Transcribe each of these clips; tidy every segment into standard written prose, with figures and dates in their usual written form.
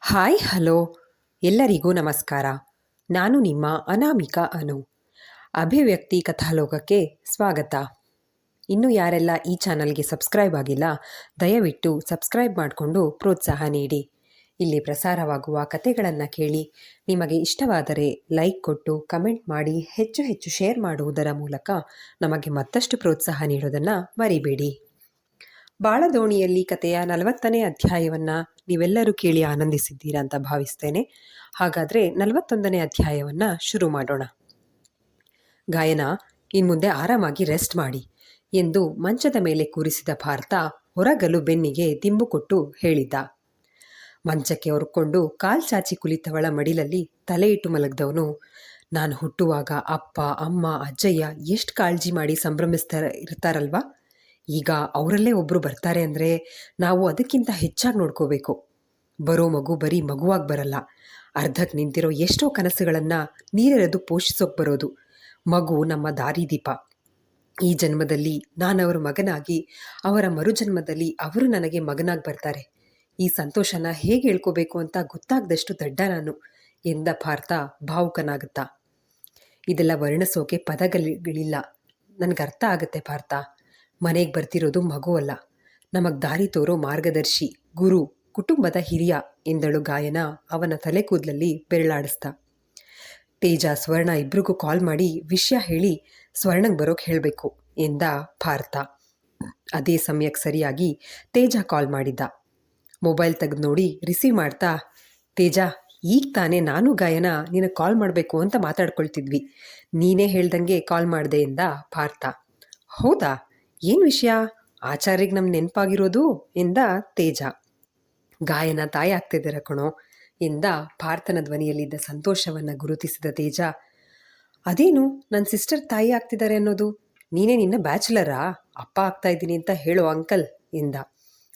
Hi hello ಎಲ್ಲರಿಗೂ ನಮಸ್ಕಾರ. ನಾನು ನಿಮ್ಮ ಅನಾಮಿಕಾ ಅನು. ಅಭಿವ್ಯಕ್ತಿ ಕಥಾಲೋಕಕ್ಕೆ ಸ್ವಾಗತ. ಇನ್ನೂ ಯಾರೆಲ್ಲ ಈ ಚಾನಲ್ಗೆ ಸಬ್ಸ್ಕ್ರೈಬ್ ಆಗಿಲ್ಲ, ದಯವಿಟ್ಟು ಸಬ್ಸ್ಕ್ರೈಬ್ ಮಾಡಿಕೊಂಡು ಪ್ರೋತ್ಸಾಹ ನೀಡಿ. ಇಲ್ಲಿ ಪ್ರಸಾರವಾಗುವ ಕಥೆಗಳನ್ನು ಕೇಳಿ ನಿಮಗೆ ಇಷ್ಟವಾದರೆ ಲೈಕ್ ಕೊಟ್ಟು ಕಮೆಂಟ್ ಮಾಡಿ ಹೆಚ್ಚು ಹೆಚ್ಚು ಶೇರ್ ಮಾಡುವುದರ ಮೂಲಕ ನಮಗೆ ಮತ್ತಷ್ಟು ಪ್ರೋತ್ಸಾಹ ನೀಡೋದನ್ನು ಮರಿಬೇಡಿ. ಬಾಳದೋಣಿಯಲ್ಲಿ ಕಥೆಯ 40ನೇ ಅಧ್ಯಾಯವನ್ನು ನೀವೆಲ್ಲರೂ ಕೇಳಿ ಆನಂದಿಸಿದ್ದೀರಾ ಅಂತ ಭಾವಿಸ್ತೇನೆ. ಹಾಗಾದರೆ 41ನೇ ಅಧ್ಯಾಯವನ್ನು ಶುರು ಮಾಡೋಣ. ಗಾಯನ, ಇನ್ಮುಂದೆ ಆರಾಮಾಗಿ ರೆಸ್ಟ್ ಮಾಡಿ ಎಂದು ಮಂಚದ ಮೇಲೆ ಕೂರಿಸಿದ ಪಾರ್ಥ ಹೊರಗಲು ಬೆನ್ನಿಗೆ ದಿಂಬು ಕೊಟ್ಟು ಹೇಳಿದ್ದ. ಮಂಚಕ್ಕೆ ಹೊರ್ಕೊಂಡು ಕಾಲ್ ಚಾಚಿ ಕುಳಿತವಳ ಮಡಿಲಲ್ಲಿ ತಲೆ ಇಟ್ಟು ಮಲಗ್ದವನು, ನಾನು ಹುಟ್ಟುವಾಗ ಅಪ್ಪ ಅಮ್ಮ ಅಜ್ಜಯ್ಯ ಎಷ್ಟು ಕಾಳಜಿ ಮಾಡಿ ಇರ್ತಾರಲ್ವಾ, ಈಗ ಅವರಲ್ಲೇ ಒಬ್ಬರು ಬರ್ತಾರೆ ಅಂದರೆ ನಾವು ಅದಕ್ಕಿಂತ ಹೆಚ್ಚಾಗಿ ನೋಡ್ಕೋಬೇಕು. ಬರೋ ಮಗು ಬರೀ ಮಗುವಾಗಿ ಬರಲ್ಲ, ಅರ್ಧಕ್ಕೆ ನಿಂತಿರೋ ಎಷ್ಟೋ ಕನಸುಗಳನ್ನು ನೀರೆರೆದು ಪೋಷಿಸೋಕೆ ಬರೋದು. ಮಗು ನಮ್ಮ ದಾರಿದೀಪ. ಈ ಜನ್ಮದಲ್ಲಿ ನಾನು ಅವರ ಮಗನಾಗಿ, ಅವರ ಮರುಜನ್ಮದಲ್ಲಿ ಅವರು ನನಗೆ ಮಗನಾಗಿ ಬರ್ತಾರೆ. ಈ ಸಂತೋಷನ ಹೇಗೆ ಹೇಳ್ಕೋಬೇಕು ಅಂತ ಗೊತ್ತಾಗದಷ್ಟು ದಡ್ಡ ನಾನು ಎಂದ ಪಾರ್ಥ ಭಾವುಕನಾಗುತ್ತಾ. ಇದೆಲ್ಲ ವರ್ಣಿಸೋಕೆ ಪದಗಳಿಲ್ಲ, ನನಗರ್ಥ ಆಗುತ್ತೆ ಪಾರ್ಥ. ಮನೆಗೆ ಬರ್ತಿರೋದು ಮಗು ಅಲ್ಲ, ನಮಗೆ ದಾರಿ ತೋರೋ ಮಾರ್ಗದರ್ಶಿ, ಗುರು, ಕುಟುಂಬದ ಹಿರಿಯ ಎಂದಳು ಗಾಯನ ಅವನ ತಲೆ ಕೂದಲಲ್ಲಿ ಬೆರಳಾಡಿಸ್ದ. ತೇಜ ಸ್ವರ್ಣ ಇಬ್ರಿಗೂ ಕಾಲ್ ಮಾಡಿ ವಿಷಯ ಹೇಳಿ ಸ್ವರ್ಣಂಗೆ ಬರೋಕೆ ಹೇಳಬೇಕು ಎಂದ ಪಾರ್ಥ. ಅದೇ ಸಮಯಕ್ಕೆ ಸರಿಯಾಗಿ ತೇಜ ಕಾಲ್ ಮಾಡಿದ್ದ. ಮೊಬೈಲ್ ತೆಗೆದು ನೋಡಿ ರಿಸೀವ್ ಮಾಡ್ತಾ, ತೇಜ, ಈಗ ತಾನೇ ನಾನು ಗಾಯನ ನಿನಗೆ ಕಾಲ್ ಮಾಡಬೇಕು ಅಂತ ಮಾತಾಡ್ಕೊಳ್ತಿದ್ವಿ, ನೀನೇ ಹೇಳ್ದಂಗೆ ಕಾಲ್ ಮಾಡಿದೆ ಎಂದ ಪಾರ್ಥ. ಹೌದಾ, ಏನು ವಿಷಯ? ಆಚಾರ್ಯಗೆ ನಮ್ಮ ನೆನಪಾಗಿರೋದು ಎಂದ ತೇಜ. ಗಾಯನ ತಾಯಿ ಆಗ್ತಿದ್ದೀರ ಕಣೋ ಎಂದ ಪಾರ್ಥನ ಧ್ವನಿಯಲ್ಲಿದ್ದ ಸಂತೋಷವನ್ನು ಗುರುತಿಸಿದ ತೇಜ. ಅದೇನು ನನ್ನ ಸಿಸ್ಟರ್ ತಾಯಿ ಆಗ್ತಿದ್ದಾರೆ ಅನ್ನೋದು? ನೀನೇ ನಿನ್ನ ಬ್ಯಾಚುಲರಾ? ಅಪ್ಪ ಆಗ್ತಾ ಇದ್ದೀನಿ ಅಂತ ಹೇಳೋ ಅಂಕಲ್ ಎಂದ.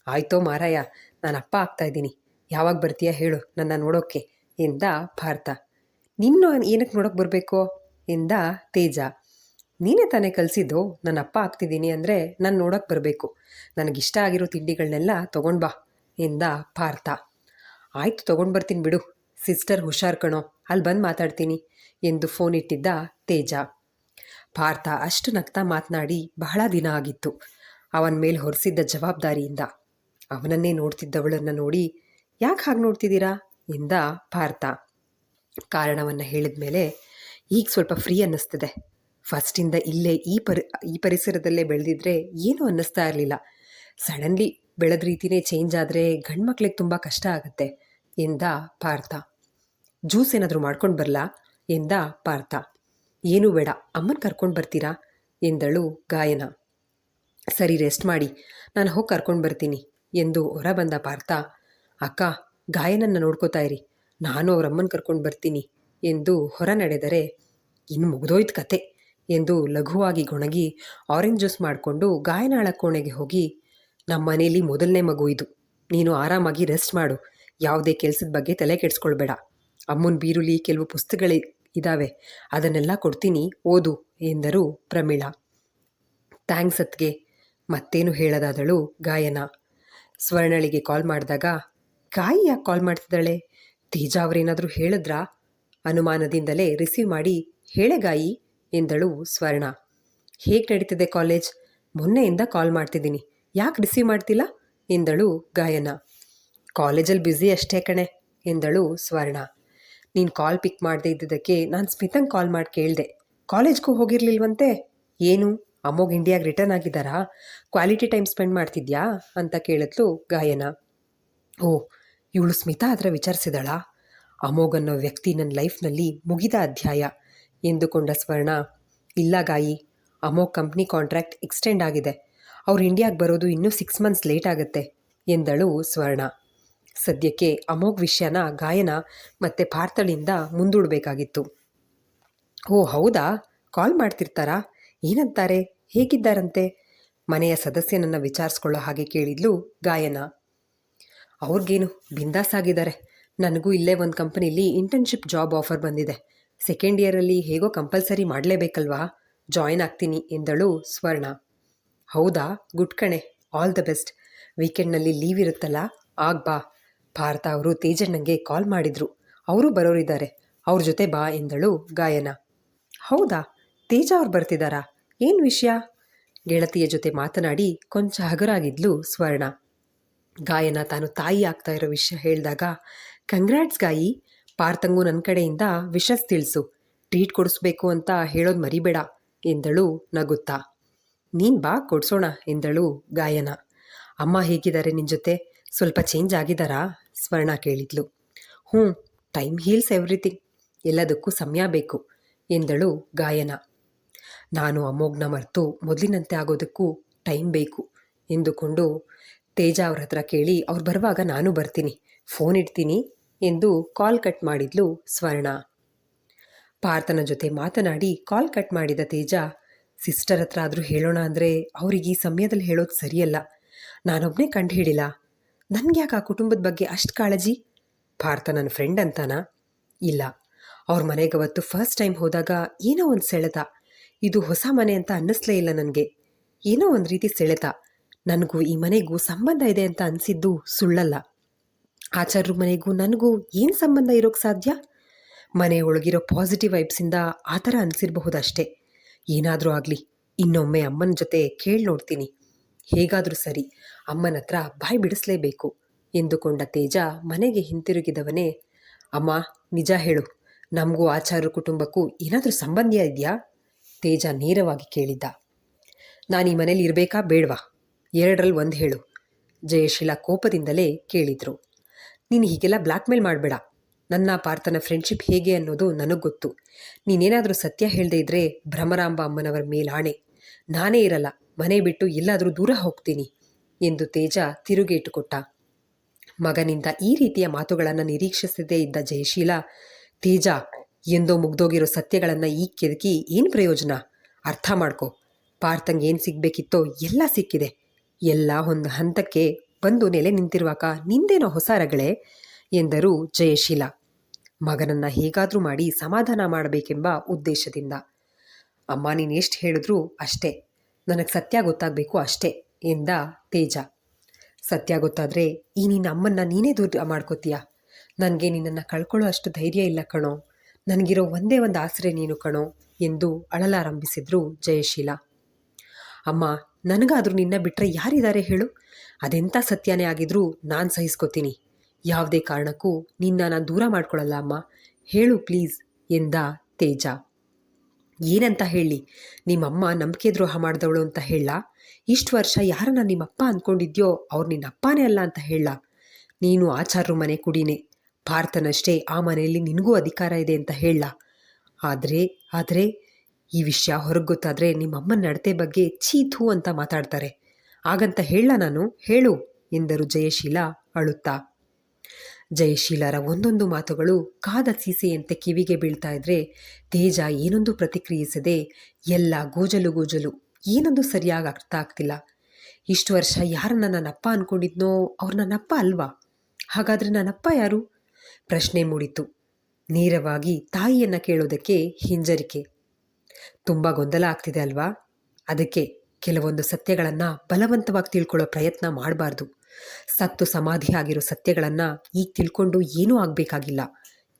ಆಯ್ತೋ ಮಾರಾಯ, ನಾನು ಅಪ್ಪ ಆಗ್ತಾ ಇದ್ದೀನಿ, ಯಾವಾಗ ಬರ್ತೀಯ ಹೇಳು ನನ್ನ ನೋಡೋಕ್ಕೆ ಎಂದ ಪಾರ್ಥ. ನಿನ್ನ ಏನಕ್ಕೆ ನೋಡೋಕೆ ಬರಬೇಕೋ ಎಂದ ತೇಜ. ನೀನೇ ತಾನೇ ಕಲಿಸಿದ್ದು ನನ್ನ ಅಪ್ಪ ಆಗ್ತಿದ್ದೀನಿ ಅಂದರೆ ನಾನು ನೋಡೋಕೆ ಬರಬೇಕು, ನನಗಿಷ್ಟ ಆಗಿರೋ ತಿಂಡಿಗಳನ್ನೆಲ್ಲ ತೊಗೊಂಡು ಬಾ ಎಂದ ಪಾರ್ಥ. ಆಯ್ತು, ತೊಗೊಂಡು ಬರ್ತೀನಿ ಬಿಡು, ಸಿಸ್ಟರ್ ಹುಷಾರ್ ಕಣೋ, ಅಲ್ಲಿ ಬಂದು ಮಾತಾಡ್ತೀನಿ ಎಂದು ಫೋನ್ ಇಟ್ಟಿದ್ದ ತೇಜ. ಪಾರ್ಥ ಅಷ್ಟು ನಗ್ತಾ ಮಾತನಾಡಿ ಬಹಳ ದಿನ ಆಗಿತ್ತು. ಅವನ ಮೇಲೆ ಹೊರಿಸಿದ್ದ ಜವಾಬ್ದಾರಿಯಿಂದ ಅವನನ್ನೇ ನೋಡ್ತಿದ್ದವಳನ್ನು ನೋಡಿ, ಯಾಕೆ ಹಾಗೆ ನೋಡ್ತಿದ್ದೀರಾ ಎಂದ ಪಾರ್ಥ. ಕಾರಣವನ್ನು ಹೇಳಿದ ಮೇಲೆ ಈಗ ಸ್ವಲ್ಪ ಫ್ರೀ ಅನ್ನಿಸ್ತಿದೆ. ಫಸ್ಟಿಂದ ಇಲ್ಲೇ ಈ ಪರಿಸರದಲ್ಲೇ ಬೆಳೆದಿದ್ರೆ ಏನೂ ಅನ್ನಿಸ್ತಾ ಇರಲಿಲ್ಲ. ಸಡನ್ಲಿ ಬೆಳೆದ ರೀತಿಯೇ ಚೇಂಜ್ ಆದರೆ ಗಂಡು ಮಕ್ಳಿಗೆ ತುಂಬ ಕಷ್ಟ ಆಗುತ್ತೆ ಎಂದ ಪಾರ್ಥ. ಜ್ಯೂಸ್ ಏನಾದರೂ ಮಾಡ್ಕೊಂಡು ಬರಲಾ ಎಂದ ಪಾರ್ಥ. ಏನೂ ಬೇಡ, ಅಮ್ಮನ ಕರ್ಕೊಂಡು ಬರ್ತೀರಾ ಎಂದಳು ಗಾಯನ. ಸರಿ, ರೆಸ್ಟ್ ಮಾಡಿ, ನಾನು ಹೋಗಿ ಕರ್ಕೊಂಡು ಬರ್ತೀನಿ ಎಂದು ಹೊರ ಬಂದ ಪಾರ್ಥ. ಅಕ್ಕ, ಗಾಯನನ್ನು ನೋಡ್ಕೋತಾ ಇರಿ, ನಾನು ಅವರಮ್ಮನ ಕರ್ಕೊಂಡು ಬರ್ತೀನಿ ಎಂದು ಹೊರ ನಡೆದರೆ, ಇನ್ನು ಮುಗಿದೋಯ್ತು ಕತೆ ಎಂದು ಲಘುವಾಗಿ ಗೊಣಗಿ ಆರೆಂಜ್ ಜ್ಯೂಸ್ ಮಾಡಿಕೊಂಡು ಗಾಯನಾಳ ಕೋಣೆಗೆ ಹೋಗಿ, ನಮ್ಮ ಮನೇಲಿ ಮೊದಲನೇ ಮಗು ಇದು, ನೀನು ಆರಾಮಾಗಿ ರೆಸ್ಟ್ ಮಾಡು, ಯಾವುದೇ ಕೆಲಸದ ಬಗ್ಗೆ ತಲೆ ಕೆಡಿಸ್ಕೊಳ್ಬೇಡ. ಅಮ್ಮನ ಬೀರುಲಿ ಕೆಲವು ಪುಸ್ತಕಗಳಿದ್ದಾವೆ, ಅದನ್ನೆಲ್ಲ ಕೊಡ್ತೀನಿ, ಓದು ಎಂದರು ಪ್ರಮೀಳಾ. ಥ್ಯಾಂಕ್ಸ್ ಅತ್ಗೆ, ಮತ್ತೇನು ಹೇಳದಾದಳು ಗಾಯನ. ಸ್ವರ್ಣಳಿಗೆ ಕಾಲ್ ಮಾಡಿದಾಗ, ಗಾಯಿ ಯಾಕೆ ಕಾಲ್ ಮಾಡ್ತಿದ್ದಾಳೆ, ತೇಜ ಅವರೇನಾದರೂ ಹೇಳಿದ್ರಾ ಅನುಮಾನದಿಂದಲೇ ರಿಸೀವ್ ಮಾಡಿ, ಹೇಳೆ ಗಾಯಿ ಎಂದಳು ಸ್ವರ್ಣ. ಹೇಗೆ ನಡೀತಿದೆ ಕಾಲೇಜ್? ಮೊನ್ನೆಯಿಂದ ಕಾಲ್ ಮಾಡ್ತಿದ್ದೀನಿ, ಯಾಕೆ ರಿಸೀವ್ ಮಾಡ್ತಿಲ್ಲ ಎಂದಳು ಗಾಯನ. ಕಾಲೇಜಲ್ಲಿ ಬ್ಯುಸಿ ಅಷ್ಟೇ ಕಣೆ ಎಂದಳು ಸ್ವರ್ಣ. ನೀನು ಕಾಲ್ ಪಿಕ್ ಮಾಡದೇ ಇದ್ದಿದ್ದಕ್ಕೆ ನಾನು ಸ್ಮಿತಂಗೆ ಕಾಲ್ ಮಾಡಿ ಕೇಳಿದೆ, ಕಾಲೇಜ್ಗೂ ಹೋಗಿರ್ಲಿಲ್ವಂತೆ, ಏನು ಅಮ್ಮೋಗೆ ಇಂಡಿಯಾಗೆ ರಿಟರ್ನ್ ಆಗಿದ್ದಾರಾ, ಕ್ವಾಲಿಟಿ ಟೈಮ್ ಸ್ಪೆಂಡ್ ಮಾಡ್ತಿದ್ಯಾ ಅಂತ ಕೇಳಿದ್ಲು ಗಾಯನ. ಓ, ಇವಳು ಸ್ಮಿತಾ ಹತ್ರ ವಿಚಾರಿಸಿದಳಾ? ಅಮೋಘನ್ನೋ ವ್ಯಕ್ತಿ ನನ್ನ ಲೈಫ್ನಲ್ಲಿ ಮುಗಿದ ಅಧ್ಯಾಯ ಎಂದುಕೊಂಡ ಸ್ವರ್ಣ. ಇಲ್ಲ ಗಾಯಿ, ಅಮೋಘ್ ಕಂಪ್ನಿ ಕಾಂಟ್ರಾಕ್ಟ್ ಎಕ್ಸ್ಟೆಂಡ್ ಆಗಿದೆ, ಅವ್ರು ಇಂಡಿಯಾಗೆ ಬರೋದು ಇನ್ನೂ 6 ಮಂತ್ಸ್ ಲೇಟ್ ಆಗುತ್ತೆ ಎಂದಳು ಸ್ವರ್ಣ. ಸದ್ಯಕ್ಕೆ ಅಮೋಘ್ ವಿಷಯನ ಗಾಯನ ಮತ್ತು ಪಾರ್ಥಳಿಂದ ಮುಂದೂಡಬೇಕಾಗಿತ್ತು. ಓ ಹೌದಾ, ಕಾಲ್ ಮಾಡ್ತಿರ್ತಾರಾ, ಏನಂತಾರೆ, ಹೇಗಿದ್ದಾರಂತೆ ಮನೆಯ ಸದಸ್ಯನನ್ನು ವಿಚಾರಿಸ್ಕೊಳ್ಳೋ ಹಾಗೆ ಕೇಳಿದ್ಲು ಗಾಯನ. ಅವ್ರಿಗೇನು ಬಿಂದಾಸ್ ಆಗಿದ್ದಾರೆ, ನನಗೂ ಇಲ್ಲೇ ಒಂದು ಕಂಪನಿಲಿ ಇಂಟರ್ನ್ಶಿಪ್ ಜಾಬ್ ಆಫರ್ ಬಂದಿದೆ, ಸೆಕೆಂಡ್ ಇಯರಲ್ಲಿ ಹೇಗೋ ಕಂಪಲ್ಸರಿ ಮಾಡಲೇಬೇಕಲ್ವಾ, ಜಾಯಿನ್ ಆಗ್ತೀನಿ ಎಂದಳು ಸ್ವರ್ಣ. ಹೌದಾ, ಗುಡ್ ಕಣೆ, ಆಲ್ ದ ಬೆಸ್ಟ್, ವೀಕೆಂಡ್ನಲ್ಲಿ ಲೀವ್ ಇರುತ್ತಲ್ಲ, ಆಗ ಬಾ, ಭಾರತ ಅವರು ತೇಜಣ್ಣಂಗೆ ಕಾಲ್ ಮಾಡಿದ್ರು. ಅವರು ಬರೋರಿದ್ದಾರೆ, ಅವ್ರ ಜೊತೆ ಬಾ ಎಂದಳು ಗಾಯನ. ಹೌದಾ, ತೇಜ ಅವ್ರು ಬರ್ತಿದ್ದಾರಾ? ಏನು ವಿಷಯ? ಗೆಳತಿಯ ಜೊತೆ ಮಾತನಾಡಿ ಕೊಂಚ ಹಗರಾಗಿದ್ಲು ಸ್ವರ್ಣ. ಗಾಯನ ತಾನು ತಾಯಿ ಆಗ್ತಾ ಇರೋ ವಿಷಯ ಹೇಳಿದಾಗ, ಕಂಗ್ರ್ಯಾಟ್ಸ್ ಗಾಯಿ, ಪಾರ್ಥಂಗೂ ನನ್ನ ಕಡೆಯಿಂದ ವಿಷಸ್ ತಿಳಿಸು, ಟ್ರೀಟ್ ಕೊಡಿಸ್ಬೇಕು ಅಂತ ಹೇಳೋದು ಮರಿಬೇಡ ಎಂದಳು ನಗುತ್ತಾ. ನೀನು ಬಾ ಕೊಡ್ಸೋಣ ಎಂದಳು ಗಾಯನ. ಅಮ್ಮ ಹೇಗಿದ್ದಾರೆ ನಿನ್ನ ಜೊತೆ? ಸ್ವಲ್ಪ ಚೇಂಜ್ ಆಗಿದ್ದಾರಾ? ಸ್ವರ್ಣ ಕೇಳಿದ್ಲು. ಟೈಮ್ ಹೀಲ್ಸ್ ಎವ್ರಿಥಿಂಗ್, ಎಲ್ಲದಕ್ಕೂ ಸಮಯ ಬೇಕು ಎಂದಳು ಗಾಯನ. ನಾನು ಅಮೋಘ್ನ ಮರೆತು ಮೊದಲಿನಂತೆ ಆಗೋದಕ್ಕೂ ಟೈಮ್ ಬೇಕು ಎಂದುಕೊಂಡು ತೇಜ ಅವ್ರ ಹತ್ರ ಕೇಳಿ ಅವ್ರು ಬರುವಾಗ ನಾನು ಬರ್ತೀನಿ, ಫೋನ್ ಇಡ್ತೀನಿ ಎಂದು ಕಾಲ್ ಕಟ್ ಮಾಡಿದ್ಲು ಸ್ವರ್ಣ. ಪಾರ್ಥನ ಜೊತೆ ಮಾತನಾಡಿ ಕಾಲ್ ಕಟ್ ಮಾಡಿದ ತೇಜ, ಸಿಸ್ಟರ್ ಹತ್ರ ಆದರೂ ಹೇಳೋಣ ಅಂದರೆ ಅವ್ರಿಗೆ ಈ ಸಮಯದಲ್ಲಿ ಹೇಳೋದು ಸರಿಯಲ್ಲ, ನಾನೊಬ್ಬನೇ ಕಂಡು ಹಿಡಿಲ್ಲ. ನನಗೆ ಯಾಕೆ ಆ ಕುಟುಂಬದ ಬಗ್ಗೆ ಅಷ್ಟು ಕಾಳಜಿ? ಪಾರ್ಥ ನನ್ನ ಫ್ರೆಂಡ್ ಅಂತಾನಾ? ಇಲ್ಲ, ಅವ್ರ ಮನೆಗೆ ಅವತ್ತು ಫಸ್ಟ್ ಟೈಮ್ ಹೋದಾಗ ಏನೋ ಒಂದು ಸೆಳೆತ. ಇದು ಹೊಸ ಮನೆ ಅಂತ ಅನ್ನಿಸ್ಲೇ ಇಲ್ಲ ನನಗೆ. ಏನೋ ಒಂದು ರೀತಿ ಸೆಳೆತ. ನನಗೂ ಈ ಮನೆಗೂ ಸಂಬಂಧ ಇದೆ ಅಂತ ಅನಿಸಿದ್ದು ಸುಳ್ಳಲ್ಲ. ಆಚಾರ್ಯ ಮನೆಗೂ ನನಗೂ ಏನು ಸಂಬಂಧ ಇರೋಕ್ಕೆ ಸಾಧ್ಯ? ಮನೆ ಒಳಗಿರೋ ಪಾಸಿಟಿವ್ ವೈಬ್ಸಿಂದ ಆ ಥರ ಅನಿಸಿರಬಹುದಷ್ಟೇ. ಏನಾದರೂ ಆಗಲಿ, ಇನ್ನೊಮ್ಮೆ ಅಮ್ಮನ ಜೊತೆ ಕೇಳಿ ನೋಡ್ತೀನಿ. ಹೇಗಾದರೂ ಸರಿ, ಅಮ್ಮನ ಹತ್ರ ಬಾಯಿ ಬಿಡಿಸ್ಲೇಬೇಕು ಎಂದುಕೊಂಡ ತೇಜ ಮನೆಗೆ ಹಿಂತಿರುಗಿದವನೇ, ಅಮ್ಮ ನಿಜ ಹೇಳು, ನಮಗೂ ಆಚಾರ್ಯ ಕುಟುಂಬಕ್ಕೂ ಏನಾದರೂ ಸಂಬಂಧ ಇದೆಯಾ? ತೇಜ ನೇರವಾಗಿ ಕೇಳಿದ್ದ. ನಾನು ಈ ಮನೇಲಿ ಇರಬೇಕಾ ಬೇಡವಾ? ಎರಡರಲ್ಲಿ ಒಂದು ಹೇಳು, ಜಯಶೀಲಾ ಕೋಪದಿಂದಲೇ ಕೇಳಿದ್ರು. ನೀನು ಹೀಗೆಲ್ಲ ಬ್ಲ್ಯಾಕ್ ಮೇಲ್ ಮಾಡಬೇಡ. ನನ್ನ ಪಾರ್ಥನ ಫ್ರೆಂಡ್ಶಿಪ್ ಹೇಗೆ ಅನ್ನೋದು ನನಗೆ ಗೊತ್ತು. ನೀನೇನಾದರೂ ಸತ್ಯ ಹೇಳದೇ ಇದ್ದರೆ ಭ್ರಮರಾಂಬ ಅಮ್ಮನವರ ಮೇಲಾಣೆ, ನಾನೇ ಇರಲ್ಲ, ಮನೆ ಬಿಟ್ಟು ಎಲ್ಲಾದರೂ ದೂರ ಹೋಗ್ತೀನಿ ಎಂದು ತೇಜ ತಿರುಗೇಟು ಕೊಟ್ಟ. ಮಗನಿಂದ ಈ ರೀತಿಯ ಮಾತುಗಳನ್ನು ನಿರೀಕ್ಷಿಸದೇ ಇದ್ದ ಜಯಶೀಲಾ, ತೇಜ, ಎಂದೋ ಮುಗ್ದೋಗಿರೋ ಸತ್ಯಗಳನ್ನು ಈಗ ಕೆದಕಿ ಏನು ಪ್ರಯೋಜನ? ಅರ್ಥ ಮಾಡ್ಕೊ, ಪಾರ್ಥಂಗೆ ಏನು ಸಿಗಬೇಕಿತ್ತೋ ಎಲ್ಲ ಸಿಕ್ಕಿದೆ. ಎಲ್ಲ ಒಂದು ಹಂತಕ್ಕೆ ಬಂದು ನೆಲೆ ನಿಂತಿರುವಾಗ ನಿಂದೇನೋ ಹೊಸ ರಗಳೆ ಎಂದರು ಜಯಶೀಲಾ, ಮಗನನ್ನು ಹೇಗಾದರೂ ಮಾಡಿ ಸಮಾಧಾನ ಮಾಡಬೇಕೆಂಬ ಉದ್ದೇಶದಿಂದ. ಅಮ್ಮ ನೀನು ಎಷ್ಟು ಹೇಳಿದ್ರೂ ಅಷ್ಟೇ, ನನಗೆ ಸತ್ಯ ಗೊತ್ತಾಗಬೇಕು ಅಷ್ಟೇ ಎಂದ ತೇಜ. ಸತ್ಯ ಗೊತ್ತಾದರೆ ಈ ನಿನ್ನ ಅಮ್ಮನ್ನ ನೀನೇ ದೂರ ಮಾಡ್ಕೋತೀಯ. ನನಗೆ ನಿನ್ನನ್ನು ಕಳ್ಕೊಳ್ಳೋ ಅಷ್ಟು ಧೈರ್ಯ ಇಲ್ಲ ಕಣೋ, ನನಗಿರೋ ಒಂದೇ ಒಂದು ಆಸರೆ ನೀನು ಕಣೋ ಎಂದು ಅಳಲಾರಂಭಿಸಿದ್ರು ಜಯಶೀಲಾ. ಅಮ್ಮ, ನನಗಾದರೂ ನಿನ್ನ ಬಿಟ್ಟರೆ ಯಾರಿದ್ದಾರೆ ಹೇಳು? ಅದೆಂಥ ಸತ್ಯನೇ ಆಗಿದ್ರೂ ನಾನು ಸಹಿಸ್ಕೋತೀನಿ. ಯಾವುದೇ ಕಾರಣಕ್ಕೂ ನಿನ್ನ ನಾನು ದೂರ ಮಾಡ್ಕೊಳ್ಳಲ್ಲ ಅಮ್ಮ, ಹೇಳು ಪ್ಲೀಸ್ ಎಂದ ತೇಜ. ಏನಂತ ಹೇಳಿ? ನಿಮ್ಮಮ್ಮ ನಂಬಿಕೆ ದ್ರೋಹ ಮಾಡಿದವಳು ಅಂತ ಹೇಳ? ಇಷ್ಟು ವರ್ಷ ಯಾರನ್ನ ನಿಮ್ಮಪ್ಪ ಅಂದ್ಕೊಂಡಿದ್ಯೋ ಅವ್ರು ನಿನ್ನ ಅಪ್ಪನೇ ಅಲ್ಲ ಅಂತ ಹೇಳ? ನೀನು ಆಚಾರ್ಯ ಮನೆ ಕುಡಿನೇ, ಪಾರ್ಥನಷ್ಟೇ ಆ ಮನೆಯಲ್ಲಿ ನಿನಗೂ ಅಧಿಕಾರ ಇದೆ ಅಂತ ಹೇಳ? ಆದರೆ ಈ ವಿಷಯ ಹೊರಗೆ ಗೊತ್ತಾದರೆ ನಿಮ್ಮಮ್ಮನ ನಡತೆ ಬಗ್ಗೆ ಚೀಥೂ ಅಂತ ಮಾತಾಡ್ತಾರೆ. ಹಾಗಂತ ಹೇಳ ನಾನು, ಹೇಳು ಎಂದರು ಜಯಶೀಲಾ ಅಳುತ್ತಾ. ಜಯಶೀಲಾರ ಒಂದೊಂದು ಮಾತುಗಳು ಕಾದ ಸೀಸೆಯಂತೆ ಕಿವಿಗೆ ಬೀಳ್ತಾ ಇದ್ರೆ ತೇಜ ಏನೊಂದು ಪ್ರತಿಕ್ರಿಯಿಸದೆ ಎಲ್ಲ ಗೋಜಲು, ಏನೊಂದು ಸರಿಯಾಗಿ ಅರ್ಥ ಆಗ್ತಿಲ್ಲ. ಇಷ್ಟು ವರ್ಷ ಯಾರನ್ನ ನನ್ನಪ್ಪ ಅಂದ್ಕೊಂಡಿದ್ನೋ ಅವ್ರು ನನ್ನಪ್ಪ ಅಲ್ವಾ? ಹಾಗಾದರೆ ನನ್ನಪ್ಪ ಯಾರು? ಪ್ರಶ್ನೆ ಮೂಡಿತು. ನೇರವಾಗಿ ತಾಯಿಯನ್ನು ಕೇಳೋದಕ್ಕೆ ಹಿಂಜರಿಕೆ. ತುಂಬ ಗೊಂದಲ ಆಗ್ತಿದೆ ಅಲ್ವಾ? ಅದಕ್ಕೆ ಕೆಲವೊಂದು ಸತ್ಯಗಳನ್ನು ಬಲವಂತವಾಗಿ ತಿಳ್ಕೊಳ್ಳೋ ಪ್ರಯತ್ನ ಮಾಡಬಾರ್ದು. ಸತ್ತು ಸಮಾಧಿ ಆಗಿರೋ ಸತ್ಯಗಳನ್ನು ಈಗ ತಿಳ್ಕೊಂಡು ಏನೂ ಆಗಬೇಕಾಗಿಲ್ಲ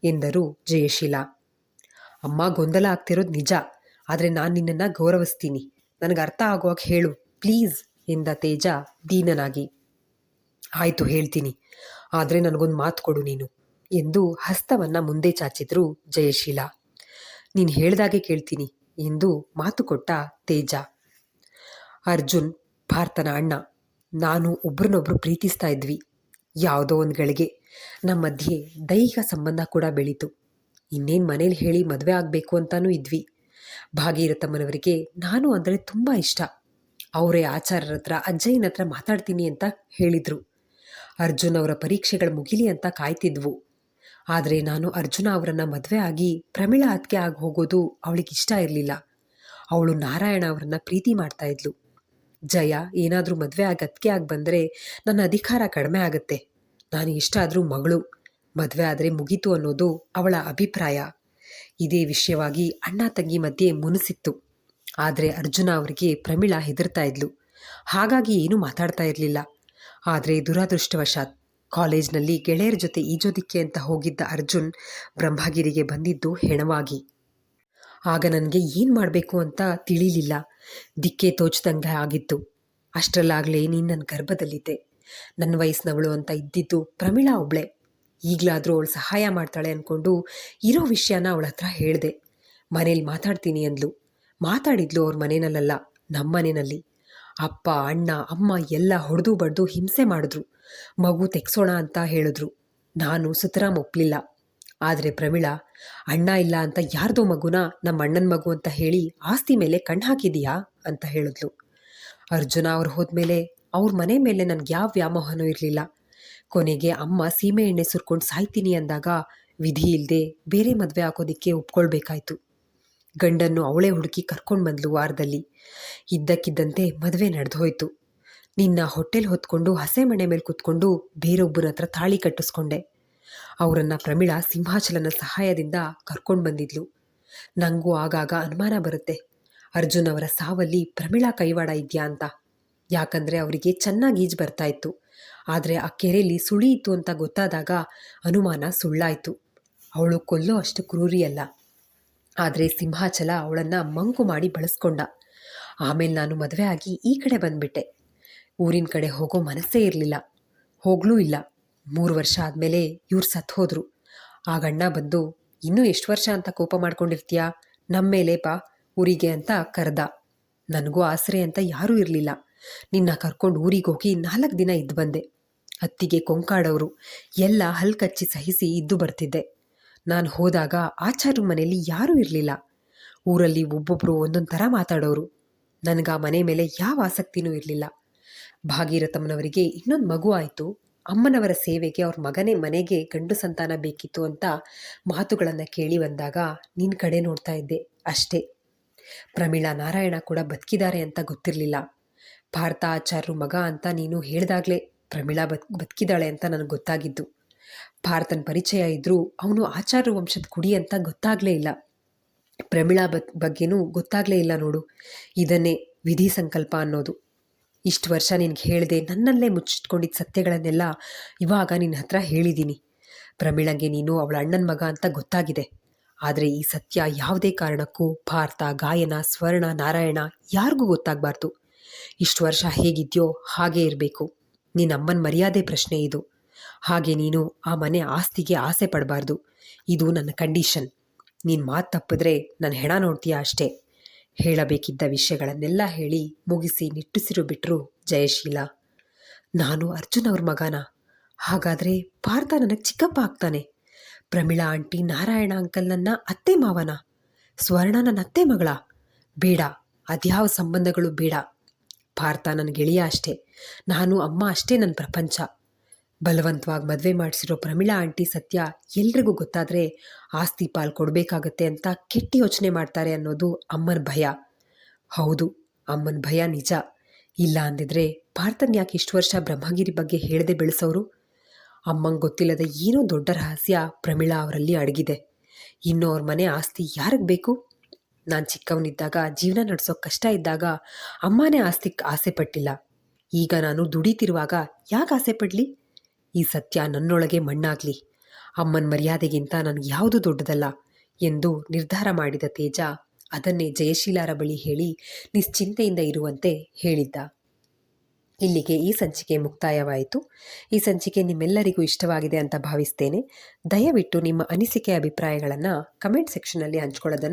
ಎಂದರು ಜಯಶೀಲಾ. ಅಮ್ಮ, ಗೊಂದಲ ಆಗ್ತಿರೋದು ನಿಜ, ಆದರೆ ನಾನು ನಿನ್ನನ್ನು ಗೌರವಿಸ್ತೀನಿ. ನನಗೆ ಅರ್ಥ ಆಗುವಾಗ ಹೇಳು ಪ್ಲೀಸ್ ಎಂದ ತೇಜ ದೀನನಾಗಿ. ಆಯಿತು, ಹೇಳ್ತೀನಿ, ಆದರೆ ನನಗೊಂದು ಮಾತು ಕೊಡು ನೀನು ಎಂದು ಹಸ್ತವನ್ನು ಮುಂದೆ ಚಾಚಿದ್ರು ಜಯಶೀಲಾ. ನೀನು ಹೇಳ್ದಾಗೆ ಕೇಳ್ತೀನಿ ಎಂದು ಮಾತು ಕೊಟ್ಟ ತೇಜ. ಅರ್ಜುನ್ ಪಾರ್ಥನ ಅಣ್ಣ, ನಾನು ಒಬ್ರನ್ನೊಬ್ರು ಪ್ರೀತಿಸ್ತಾ ಇದ್ವಿ. ಯಾವುದೋ ಒಂದು ಗಳಿಗೆ ನಮ್ಮ ಮಧ್ಯೆ ದೈಹಿಕ ಸಂಬಂಧ ಕೂಡ ಬೆಳೀತು. ಇನ್ನೇನು ಮನೇಲಿ ಹೇಳಿ ಮದುವೆ ಆಗಬೇಕು ಅಂತಾನೂ ಇದ್ವಿ. ಭಾಗೀರಥಮ್ಮನವರಿಗೆ ನಾನು ಅಂದರೆ ತುಂಬ ಇಷ್ಟ. ಅವರೇ ಆಚಾರ್ಯರ ಹತ್ರ ಅಜ್ಜಯ್ಯನ ಹತ್ರ ಮಾತಾಡ್ತೀನಿ ಅಂತ ಹೇಳಿದರು. ಅರ್ಜುನ್ ಅವರ ಪರೀಕ್ಷೆಗಳು ಮುಗಿಲಿ ಅಂತ ಕಾಯ್ತಿದ್ವು. ಆದರೆ ನಾನು ಅರ್ಜುನ ಅವರನ್ನು ಮದುವೆ ಆಗಿ ಪ್ರಮೀಳಾ ಅತ್ತಿಗೆ ಆಗಿ ಹೋಗೋದು ಅವಳಿಗಿಷ್ಟ ಇರಲಿಲ್ಲ. ಅವಳು ನಾರಾಯಣ ಅವರನ್ನು ಪ್ರೀತಿ ಮಾಡ್ತಾ ಇದ್ಲು. ಜಯ ಏನಾದರೂ ಮದುವೆ ಆಗಿ ಅತ್ತಿಗೆ ಆಗಿ ಬಂದರೆ ನನ್ನ ಅಧಿಕಾರ ಕಡಿಮೆ ಆಗುತ್ತೆ. ನಾನು ಎಷ್ಟಾದರೂ ಮಗಳು, ಮದುವೆ ಆದರೆ ಮುಗೀತು ಅನ್ನೋದು ಅವಳ ಅಭಿಪ್ರಾಯ. ಇದೇ ವಿಷಯವಾಗಿ ಅಣ್ಣ ತಂಗಿ ಮಧ್ಯೆ ಮುನಿಸಿತ್ತು. ಆದರೆ ಅರ್ಜುನ ಅವರಿಗೆ ಪ್ರಮೀಳಾ ಹೆದರ್ತಾ ಇದ್ಲು. ಹಾಗಾಗಿ ಏನೂ ಮಾತಾಡ್ತಾ ಇರಲಿಲ್ಲ. ಆದರೆ ದುರದೃಷ್ಟವಶಾತ್ ಕಾಲೇಜ್ನಲ್ಲಿ ಗೆಳೆಯರ ಜೊತೆ ಈಜೋದಿಕ್ಕೆ ಅಂತ ಹೋಗಿದ್ದ ಅರ್ಜುನ್ ಬ್ರಹ್ಮಗಿರಿಗೆ ಬಂದಿದ್ದು ಹೆಣವಾಗಿ. ಆಗ ನನಗೆ ಏನು ಮಾಡಬೇಕು ಅಂತ ತಿಳಿಲಿಲ್ಲ. ದಿಕ್ಕೇ ತೋಚದಂಗೆ ಆಗಿತ್ತು. ಅಷ್ಟರಲ್ಲಾಗಲೇ ನೀನು ನನ್ನ ಗರ್ಭದಲ್ಲಿದ್ದೆ. ನನ್ನ ವಯಸ್ಸಿನವಳು ಅಂತ ಇದ್ದಿದ್ದು ಪ್ರಮೀಳಾ ಒಬ್ಳೆ. ಈಗಲಾದರೂ ಅವಳು ಸಹಾಯ ಮಾಡ್ತಾಳೆ ಅಂದ್ಕೊಂಡು ಇರೋ ವಿಷಯನ ಅವಳ ಹತ್ರ ಹೇಳಿದೆ. ಮನೇಲಿ ಮಾತಾಡ್ತೀನಿ ಅಂದ್ಲು. ಮಾತಾಡಿದ್ಲು ಅವ್ರ ಮನೆಯಲ್ಲ, ನಮ್ಮ ಮನೆಯಲ್ಲಿ. ಅಪ್ಪ, ಅಣ್ಣ, ಅಮ್ಮ ಎಲ್ಲ ಹೊಡೆದು ಬಡ್ದು ಹಿಂಸೆ ಮಾಡಿದ್ರು. ಮಗು ತೆಗ್ಸೋಣ ಅಂತ ಹೇಳಿದ್ರು. ನಾನು ಸುತರಾಮ್ ಒಪ್ಪಲಿಲ್ಲ. ಆದರೆ ಪ್ರಮೀಳಾ, ಅಣ್ಣ ಇಲ್ಲ ಅಂತ ಯಾರ್ದೋ ಮಗುನ ನಮ್ಮ ಅಣ್ಣನ ಮಗು ಅಂತ ಹೇಳಿ ಆಸ್ತಿ ಮೇಲೆ ಕಣ್ಣು ಹಾಕಿದೀಯಾ ಅಂತ ಹೇಳಿದ್ಲು. ಅರ್ಜುನ ಅವ್ರು ಹೋದ್ಮೇಲೆ ಅವ್ರ ಮನೆ ಮೇಲೆ ನನಗೆ ಯಾವ ವ್ಯಾಮೋಹನೂ ಇರಲಿಲ್ಲ. ಕೊನೆಗೆ ಅಮ್ಮ ಸೀಮೆ ಎಣ್ಣೆ ಸುರ್ಕೊಂಡು ಸಾಯ್ತೀನಿ ಅಂದಾಗ ವಿಧಿ ಇಲ್ಲದೆ ಬೇರೆ ಮದುವೆ ಹಾಕೋದಿಕ್ಕೆ ಒಪ್ಕೊಳ್ಬೇಕಾಯ್ತು. ಗಂಡನ್ನು ಅವಳೇ ಹುಡುಕಿ ಕರ್ಕೊಂಡು ಬಂದ್ಲು ವಾರದಲ್ಲಿ. ಇದ್ದಕ್ಕಿದ್ದಂತೆ ಮದುವೆ ನಡೆದು ಹೋಯ್ತು. ನಿನ್ನ ಹೊಟ್ಟೆಲ್ ಹೊತ್ಕೊಂಡು ಹಸೆ ಮಣೆ ಮೇಲೆ ಕೂತ್ಕೊಂಡು ಬೇರೊಬ್ಬರ ಹತ್ರ ತಾಳಿ ಕಟ್ಟಿಸ್ಕೊಂಡೆ. ಅವರನ್ನು ಪ್ರಮೀಳಾ ಸಿಂಹಾಚಲನ ಸಹಾಯದಿಂದ ಕರ್ಕೊಂಡು ಬಂದಿದ್ಲು. ನನಗೂ ಆಗಾಗ ಅನುಮಾನ ಬರುತ್ತೆ, ಅರ್ಜುನ್ ಅವರ ಸಾವಲ್ಲಿ ಪ್ರಮೀಳಾ ಕೈವಾಡ ಇದೆಯಾ ಅಂತ. ಯಾಕಂದರೆ ಅವರಿಗೆ ಚೆನ್ನಾಗಿ ಈಜು ಬರ್ತಾ ಇತ್ತು. ಆದರೆ ಆ ಕೆರೆಯಲ್ಲಿ ಸುಳಿ ಇತ್ತು ಅಂತ ಗೊತ್ತಾದಾಗ ಅನುಮಾನ ಸುಳ್ಳಾಯಿತು. ಅವಳು ಕೊಲ್ಲೋ ಅಷ್ಟು ಕ್ರೂರಿಯಲ್ಲ. ಆದರೆ ಸಿಂಹಾಚಲ ಅವಳನ್ನು ಮಂಕು ಮಾಡಿ ಬಳಸ್ಕೊಂಡ. ಆಮೇಲೆ ನಾನು ಮದುವೆ ಆಗಿ ಈ ಕಡೆ ಬಂದುಬಿಟ್ಟೆ. ಊರಿನ ಕಡೆ ಹೋಗೋ ಮನಸ್ಸೇ ಇರಲಿಲ್ಲ, ಹೋಗ್ಲೂ ಇಲ್ಲ. 3 ವರ್ಷ ಆದಮೇಲೆ ಇವ್ರು ಸತ್ತು ಹೋದರು. ಆ ಗಂಡ ಬಂದು, ಇನ್ನೂ ಎಷ್ಟು ವರ್ಷ ಅಂತ ಕೋಪ ಮಾಡ್ಕೊಂಡಿರ್ತೀಯಾ, ನಮ್ಮ ಮೇಲೆ ಬಾ ಊರಿಗೆ ಅಂತ ಕರೆದ. ನನಗೂ ಆಸರೆ ಅಂತ ಯಾರೂ ಇರಲಿಲ್ಲ. ನಿನ್ನ ಕರ್ಕೊಂಡು ಊರಿಗೆ ಹೋಗಿ 4 ದಿನ ಇದ್ದು ಬಂದೆ. ಅತ್ತಿಗೆ ಕೊಂಕಾಡೋರು ಎಲ್ಲ ಹಲ್ ಕಚ್ಚಿ ಸಹಿಸಿ ಇದ್ದು ಬರ್ತಿದ್ದೆ. ನಾನು ಹೋದಾಗ ಆಚಾರ್ಯ ಮನೆಯಲ್ಲಿ ಯಾರೂ ಇರಲಿಲ್ಲ. ಊರಲ್ಲಿ ಒಬ್ಬೊಬ್ಬರು ಒಂದೊಂದು ಥರ ಮಾತಾಡೋರು. ನನಗೆ ಆ ಮನೆ ಮೇಲೆ ಯಾವ ಆಸಕ್ತಿನೂ ಇರಲಿಲ್ಲ. ಭಾಗೀರಥಮ್ಮನವರಿಗೆ ಇನ್ನೊಂದು ಮಗು ಆಯಿತು. ಅಮ್ಮನವರ ಸೇವೆಗೆ ಅವ್ರ ಮಗನೇ ಮನೆಗೆ ಗಂಡು ಸಂತಾನ ಬೇಕಿತ್ತು ಅಂತ ಮಾತುಗಳನ್ನು ಕೇಳಿ ಬಂದಾಗ ನಿನ್ನ ಕಡೆ ನೋಡ್ತಾ ಇದ್ದೆ ಅಷ್ಟೇ. ಪ್ರಮೀಳಾ, ನಾರಾಯಣ ಕೂಡ ಬದುಕಿದ್ದಾರೆ ಅಂತ ಗೊತ್ತಿರಲಿಲ್ಲ. ಭಾರತ ಆಚಾರ್ಯರು ಮಗ ಅಂತ ನೀನು ಹೇಳಿದಾಗಲೇ ಪ್ರಮೀಳಾ ಬದುಕಿದ್ದಾಳೆ ಅಂತ ನನಗೆ ಗೊತ್ತಾಗಿದ್ದು. ಭಾರತನ ಪರಿಚಯ ಇದ್ದರೂ ಅವನು ಆಚಾರ್ಯ ವಂಶದ ಕುಡಿ ಅಂತ ಗೊತ್ತಾಗಲೇ ಇಲ್ಲ. ಪ್ರಮೀಳಾ ಬಗ್ಗೆನೂ ಗೊತ್ತಾಗಲೇ ಇಲ್ಲ ನೋಡು. ಇದನ್ನೇ ವಿಧಿ ಸಂಕಲ್ಪ ಅನ್ನೋದು. ಇಷ್ಟು ವರ್ಷ ನಿನಗೆ ಹೇಳಿದೆ, ನನ್ನಲ್ಲೇ ಮುಚ್ಚಿಟ್ಕೊಂಡಿದ್ದ ಸತ್ಯಗಳನ್ನೆಲ್ಲ ಇವಾಗ ನಿನ್ನ ಹತ್ರ ಹೇಳಿದ್ದೀನಿ. ಪ್ರಮೀಳಂಗೆ ನೀನು ಅವಳ ಅಣ್ಣನ ಮಗ ಅಂತ ಗೊತ್ತಾಗಿದೆ. ಆದರೆ ಈ ಸತ್ಯ ಯಾವುದೇ ಕಾರಣಕ್ಕೂ ಭಾರತ, ಗಾಯನ, ಸ್ವರ್ಣ, ನಾರಾಯಣ ಯಾರಿಗೂ ಗೊತ್ತಾಗಬಾರ್ದು. ಇಷ್ಟು ವರ್ಷ ಹೇಗಿದೆಯೋ ಹಾಗೇ ಇರಬೇಕು. ನಿನ್ನಮ್ಮನ ಮರ್ಯಾದೆ ಪ್ರಶ್ನೆ ಇದು. ಹಾಗೆ ನೀನು ಆ ಮನೆ ಆಸ್ತಿಗೆ ಆಸೆ ಪಡಬಾರ್ದು. ಇದು ನನ್ನ ಕಂಡೀಷನ್. ನೀನು ಮಾತು ತಪ್ಪಿದ್ರೆ ನನ್ನ ಹೆಣ ನೋಡ್ತೀಯಾ ಅಷ್ಟೇ. ಹೇಳಬೇಕಿದ್ದ ವಿಷಯಗಳನ್ನೆಲ್ಲ ಹೇಳಿ ಮುಗಿಸಿ ನಿಟ್ಟುಸಿರು ಬಿಟ್ಟರು ಜಯಶೀಲ. ನಾನು ಅರ್ಜುನ್ ಅವ್ರ ಮಗನ? ಹಾಗಾದರೆ ಭಾರತ ನನಗೆ ಚಿಕ್ಕಪ್ಪ ಆಗ್ತಾನೆ. ಪ್ರಮೀಳಾ ಆಂಟಿ ನಾರಾಯಣ ಅಂಕಲ್ ನನ್ನ ಅತ್ತೆ ಮಾವನ? ಸ್ವರ್ಣ ನನ್ನ ಅತ್ತೆ ಮಗಳ? ಬೇಡ, ಅದ್ಯಾವ ಸಂಬಂಧಗಳು ಬೇಡ. ಭಾರತ ನನ್ನ ಗೆಳೆಯ ಅಷ್ಟೇ. ನಾನು ಅಮ್ಮ ಅಷ್ಟೇ ನನ್ನ ಪ್ರಪಂಚ. ಬಲವಂತವಾಗಿ ಮದುವೆ ಮಾಡಿಸಿರೋ ಪ್ರಮೀಳಾ ಆಂಟಿ ಸತ್ಯ ಎಲ್ರಿಗೂ ಗೊತ್ತಾದರೆ ಆಸ್ತಿ ಪಾಲು ಕೊಡಬೇಕಾಗತ್ತೆ ಅಂತ ಕೆಟ್ಟ ಯೋಚನೆ ಮಾಡ್ತಾರೆ ಅನ್ನೋದು ಅಮ್ಮನ ಭಯ. ಹೌದು, ಅಮ್ಮನ ಭಯ ನಿಜ. ಇಲ್ಲ ಅಂದಿದ್ರೆ ಭಾರತನ ಯಾಕೆ ಇಷ್ಟು ವರ್ಷ ಬ್ರಹ್ಮಗಿರಿ ಬಗ್ಗೆ ಹೇಳದೆ ಬೆಳೆಸೋರು? ಅಮ್ಮಂಗೆ ಗೊತ್ತಿಲ್ಲದ ಏನೋ ದೊಡ್ಡ ರಹಸ್ಯ ಪ್ರಮೀಳಾ ಅವರಲ್ಲಿ ಅಡಗಿದೆ. ಇನ್ನು ಅವ್ರ ಮನೆ ಆಸ್ತಿ ಯಾರಿಗೆ ಬೇಕು? ನಾನು ಚಿಕ್ಕವನಿದ್ದಾಗ ಜೀವನ ನಡೆಸೋಕೆ ಕಷ್ಟ ಇದ್ದಾಗ ಅಮ್ಮನೇ ಆಸ್ತಿಗೆ ಆಸೆ ಪಟ್ಟಿಲ್ಲ. ಈಗ ನಾನು ದುಡಿತಿರುವಾಗ ಯಾಕೆ ಆಸೆ ಪಡಲಿ? ಈ ಸತ್ಯ ನನ್ನೊಳಗೆ ಮಣ್ಣಾಗಲಿ. ಅಮ್ಮನ ಮರ್ಯಾದೆಗಿಂತ ನನಗೆ ಯಾವುದು ದೊಡ್ಡದಲ್ಲ ಎಂದು ನಿರ್ಧಾರ ಮಾಡಿದ ತೇಜ ಅದನ್ನೇ ಜಯಶೀಲಾರ ಬಳಿ ಹೇಳಿ ನಿಶ್ಚಿಂತೆಯಿಂದ ಇರುವಂತೆ ಹೇಳಿದ್ದ. ಇಲ್ಲಿಗೆ ಈ ಸಂಚಿಕೆ ಮುಕ್ತಾಯವಾಯಿತು. ಈ ಸಂಚಿಕೆ ನಿಮ್ಮೆಲ್ಲರಿಗೂ ಇಷ್ಟವಾಗಿದೆ ಅಂತ ಭಾವಿಸ್ತೇನೆ. ದಯವಿಟ್ಟು ನಿಮ್ಮ ಅನಿಸಿಕೆ ಅಭಿಪ್ರಾಯಗಳನ್ನು ಕಮೆಂಟ್ ಸೆಕ್ಷನಲ್ಲಿ ಹಂಚ್ಕೊಳ್ಳೋದನ್ನು